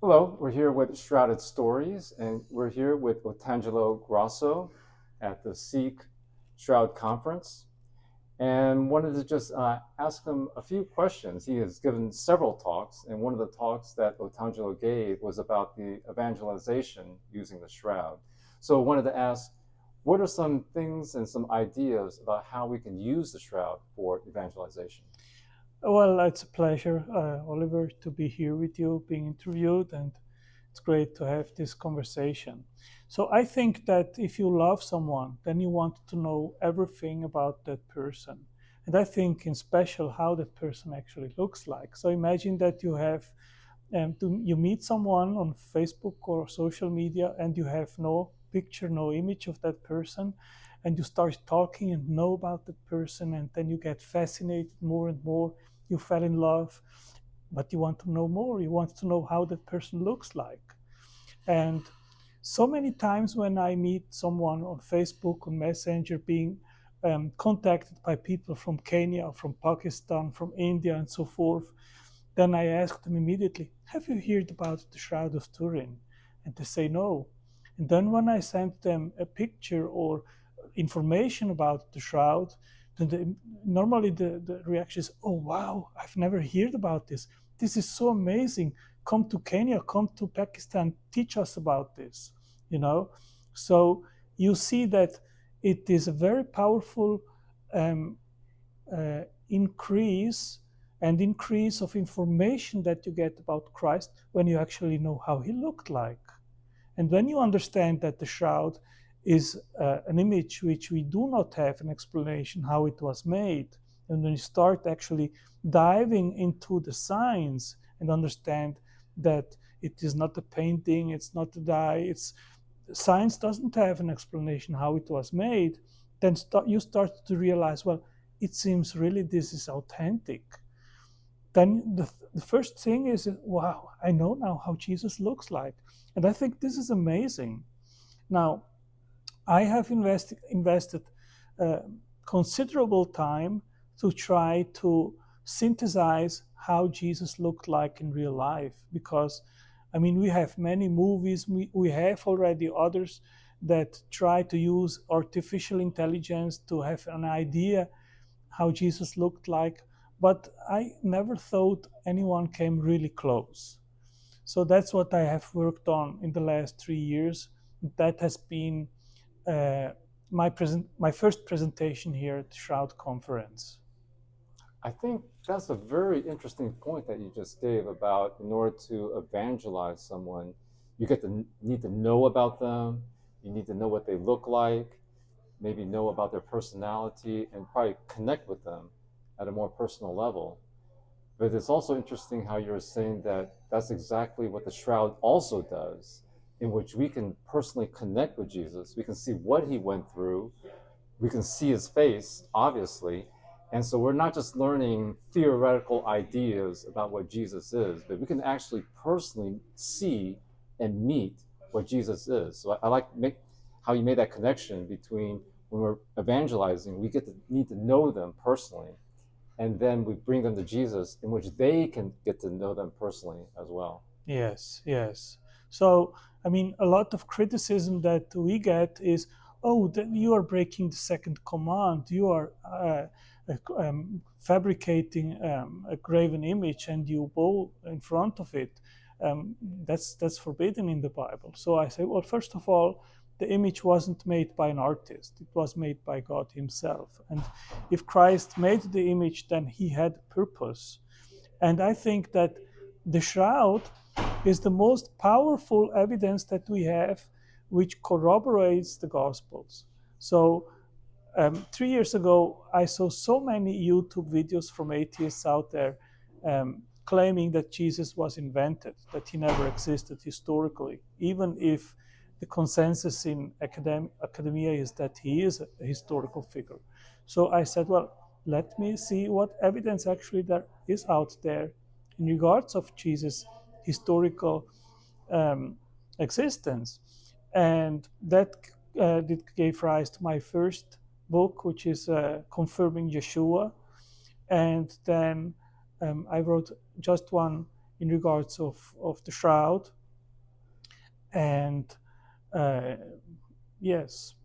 Hello, we're here with Shrouded Stories, and we're here with Otangelo Grasso at the SEEC Shroud Conference. And wanted to just ask him a few questions. He has given several talks, and one of the talks that Otangelo gave was about the evangelization using the Shroud. So I wanted to ask, what are some things and some ideas about how we can use the Shroud for evangelization? Well, it's a pleasure, Oliver, to be here with you, being interviewed, and it's great to have this conversation. So, I think that if you love someone, then you want to know everything about that person. And I think, in special, how that person actually looks like. So, imagine that you meet someone on Facebook or social media, and you have no picture, no image of that person, and you start talking and know about that person, and then you get fascinated more and more. You fell in love, but you want to know more. You want to know how that person looks like. And so many times when I meet someone on Facebook, on Messenger, being contacted by people from Kenya, from Pakistan, from India, and so forth, then I ask them immediately, have you heard about the Shroud of Turin? And they say no. And then when I send them a picture or information about the shroud, then normally the reaction is, oh wow, I've never heard about this. This is so amazing. Come to Kenya, come to Pakistan, teach us about this. You know, so you see that it is a very powerful um, increase of information that you get about Christ when you actually know how he looked like. And when you understand that the shroud is an image which we do not have an explanation how it was made, and when you start actually diving into the science and understand that it is not a painting, it's not a dye, it's science doesn't have an explanation how it was made, then you start to realize, well, it seems really this is authentic. Then the first thing is, wow, I know now how Jesus looks like. And I think this is amazing. Now, I have invested uh, considerable time to try to synthesize how Jesus looked like in real life, because I mean we have many movies, we have already others that try to use artificial intelligence to have an idea how Jesus looked like, but I never thought anyone came really close. So that's what I have worked on in the last 3 years. That has been uh, my first presentation here at the Shroud conference. I think that's a very interesting point that you just gave about in order to evangelize someone, you need to know about them, you need to know what they look like, maybe know about their personality, and probably connect with them at a more personal level. But it's also interesting how you're saying that that's exactly what the shroud also does, in which we can personally connect with Jesus. We can see what he went through, we can see his face, obviously. And so we're not just learning theoretical ideas about what Jesus is, but we can actually personally see and meet what Jesus is. So I like how you made that connection between when we're evangelizing, we get to need to know them personally, and then we bring them to Jesus, in which they can get to know them personally as well. Yes, yes. So, I mean, a lot of criticism that we get is, oh, you are breaking the second command. You are fabricating a graven image and you bow in front of it. That's forbidden in the Bible. So I say, well, first of all, the image wasn't made by an artist. It was made by God Himself. And if Christ made the image, then He had purpose. And I think that the shroud is the most powerful evidence that we have which corroborates the Gospels. So, 3 years ago, I saw so many YouTube videos from atheists out there claiming that Jesus was invented, that he never existed historically, even if the consensus in academia is that he is a historical figure. So I said, well, let me see what evidence actually there is out there in regards of Jesus' historical um, existence. And that gave rise to my first book, which is Confirming Yeshua. And then I wrote just one in regards of the shroud. And yes.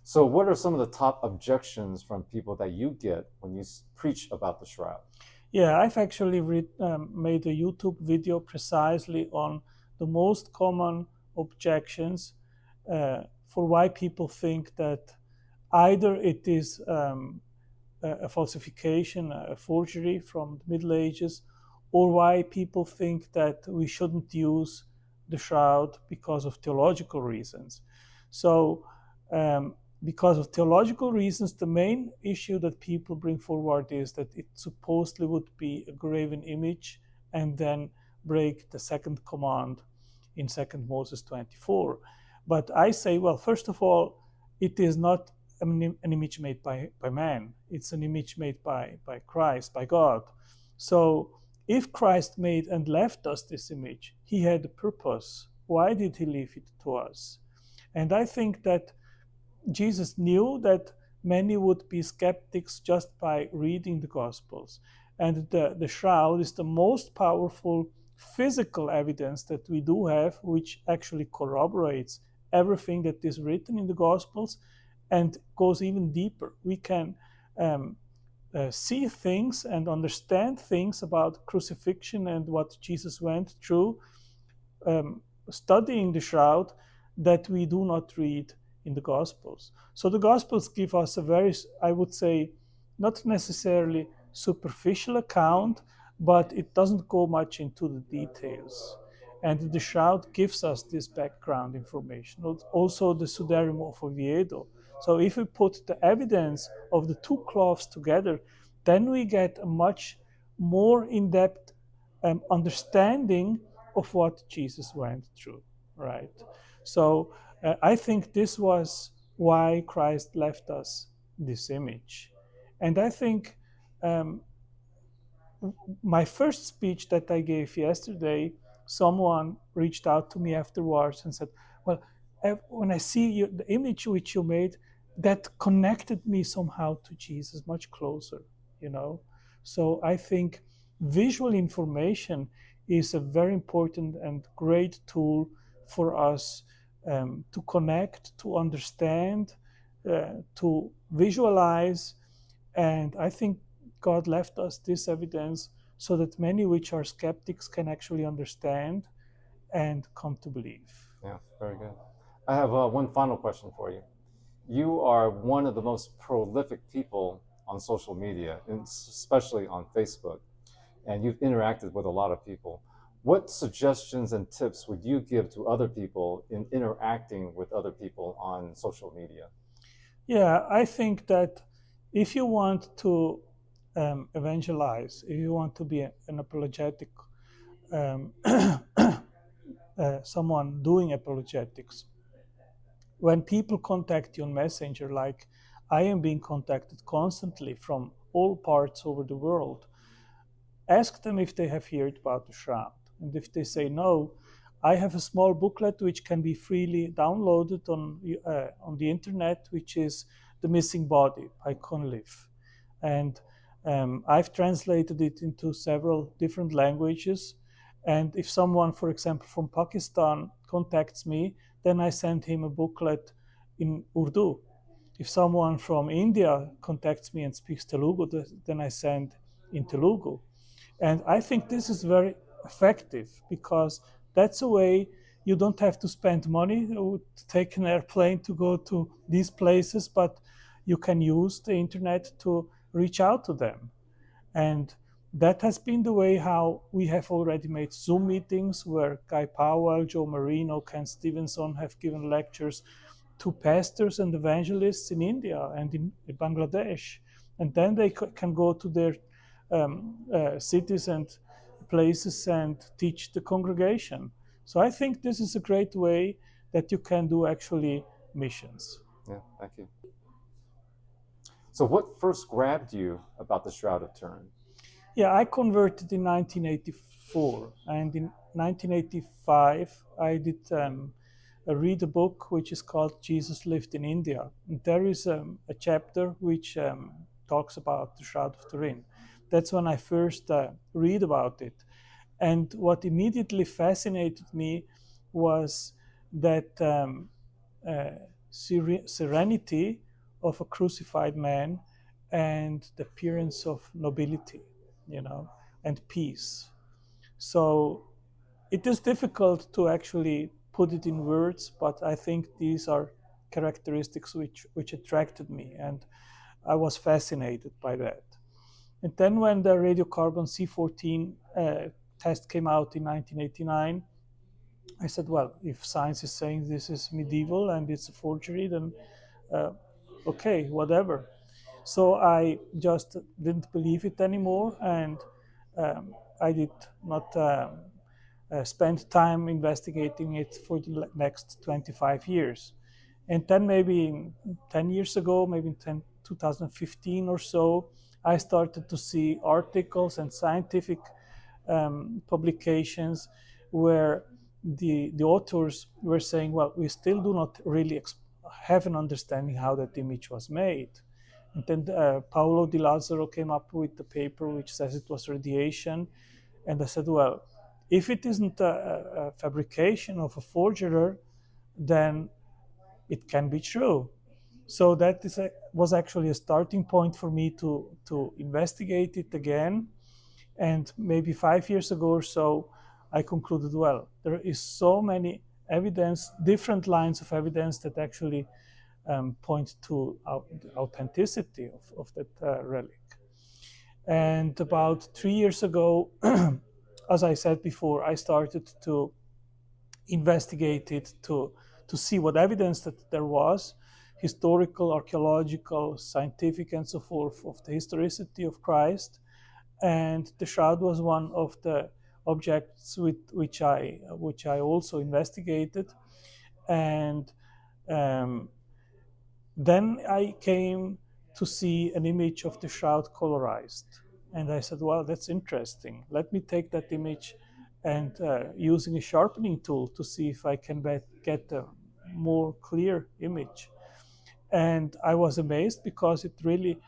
So, what are some of the top objections from people that you get when you preach about the shroud? Yeah, I've actually made a YouTube video precisely on the most common objections for why people think that either it is a falsification, a forgery from the Middle Ages, or why people think that we shouldn't use the shroud because of theological reasons. So, because of theological reasons, the main issue that people bring forward is that it supposedly would be a graven image and then break the second command in 2nd Moses 24. But I say, well, first of all, it is not an image made by man. It's an image made by Christ, by God. So if Christ made and left us this image, he had a purpose. Why did he leave it to us? And I think that Jesus knew that many would be skeptics just by reading the Gospels. And the shroud is the most powerful physical evidence that we do have, which actually corroborates everything that is written in the Gospels and goes even deeper. We can see things and understand things about crucifixion and what Jesus went through, studying the shroud, that we do not read in the Gospels. So the Gospels give us a very, I would say, not necessarily superficial account, but it doesn't go much into the details. And the shroud gives us this background information. Also, the Sudarium of Oviedo. So if we put the evidence of the two cloths together, then we get a much more in-depth understanding of what Jesus went through, right? So I think this was why Christ left us this image. And I think my first speech that I gave yesterday, someone reached out to me afterwards and said, well, when I see the image which you made, that connected me somehow to Jesus much closer, you know? So I think visual information is a very important and great tool for us to connect, to understand, to visualize. And I think God left us this evidence so that many which are skeptics can actually understand and come to believe. Yeah, very good. I have one final question for you. You are one of the most prolific people on social media, and especially on Facebook, and you've interacted with a lot of people. What suggestions and tips would you give to other people in interacting with other people on social media? Yeah, I think that if you want to evangelize, if you want to be an apologetic, um, someone doing apologetics, when people contact you on Messenger, like I am being contacted constantly from all parts over the world, ask them if they have heard about the Shroud. And if they say no, I have a small booklet which can be freely downloaded on the internet, which is The Missing Body by Conliffe. And I've translated it into several different languages. And if someone, for example, from Pakistan contacts me, then I send him a booklet in Urdu. If someone from India contacts me and speaks Telugu, then I send in Telugu. And I think this is very effective because that's a way you don't have to spend money to take an airplane to go to these places, but you can use the internet to reach out to them. And that has been the way how we have already made Zoom meetings where Guy Powell, Joe Marino, Ken Stevenson have given lectures to pastors and evangelists in India and in Bangladesh. And then they can go to their cities and places and teach the congregation. So I think this is a great way that you can do actually missions. Yeah, thank you. So, what first grabbed you about the Shroud of Turin? Yeah, I converted in 1984, and in 1985 I did read a book which is called Jesus Lived in India. And there is a chapter which talks about the Shroud of Turin. That's when I first read about it. And what immediately fascinated me was that serenity of a crucified man and the appearance of nobility, and peace. So it is difficult to actually put it in words, but I think these are characteristics which attracted me, and I was fascinated by that. And then when the radiocarbon C14 test came out in 1989, I said, well, if science is saying this is medieval and it's a forgery, then uh, okay, whatever. So I just didn't believe it anymore, and I did not spend time investigating it for the next 25 years. And then maybe 10 years ago, maybe in 2015 or so, I started to see articles and scientific publications where the authors were saying, well, we still do not really have an understanding how that image was made. And then Paolo Di Lazzaro came up with the paper which says it was radiation. And I said, well, if it isn't a fabrication of a forger, then it can be true. So that was actually a starting point for me to investigate it again. And maybe 5 years ago or so, I concluded, well, there is so many evidence, different lines of evidence that actually point to the authenticity of that relic. And about 3 years ago, as I said before, I started to investigate it to see what evidence that there was, historical, archaeological, scientific, and so forth, of the historicity of Christ. And the shroud was one of the objects with which I also investigated. And um, then I came to see an image of the shroud colorized. And I said, well, that's interesting. Let me take that image and using a sharpening tool to see if I can get a more clear image. And I was amazed because it really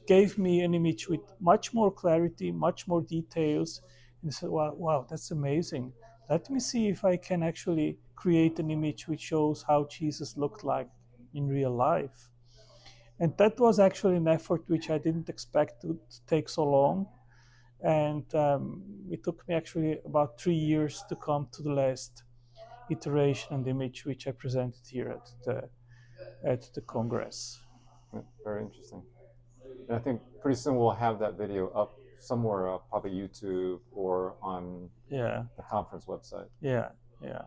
gave me an image with much more clarity, much more details. And I said, wow, that's amazing. Let me see if I can actually create an image which shows how Jesus looked like in real life. And that was actually an effort which I didn't expect to take so long. And it took me actually about 3 years to come to the last iteration and image which I presented here at the Congress. Yeah, very interesting. And I think pretty soon we'll have that video up somewhere, probably YouTube or on Yeah, the conference website. yeah, yeah.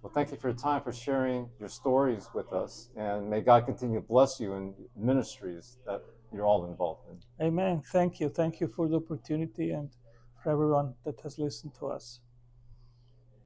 Well, thank you for your time, for sharing your stories with us, and may God continue to bless you in ministries that you're all involved in. Amen. Thank you. Thank you for the opportunity and for everyone that has listened to us.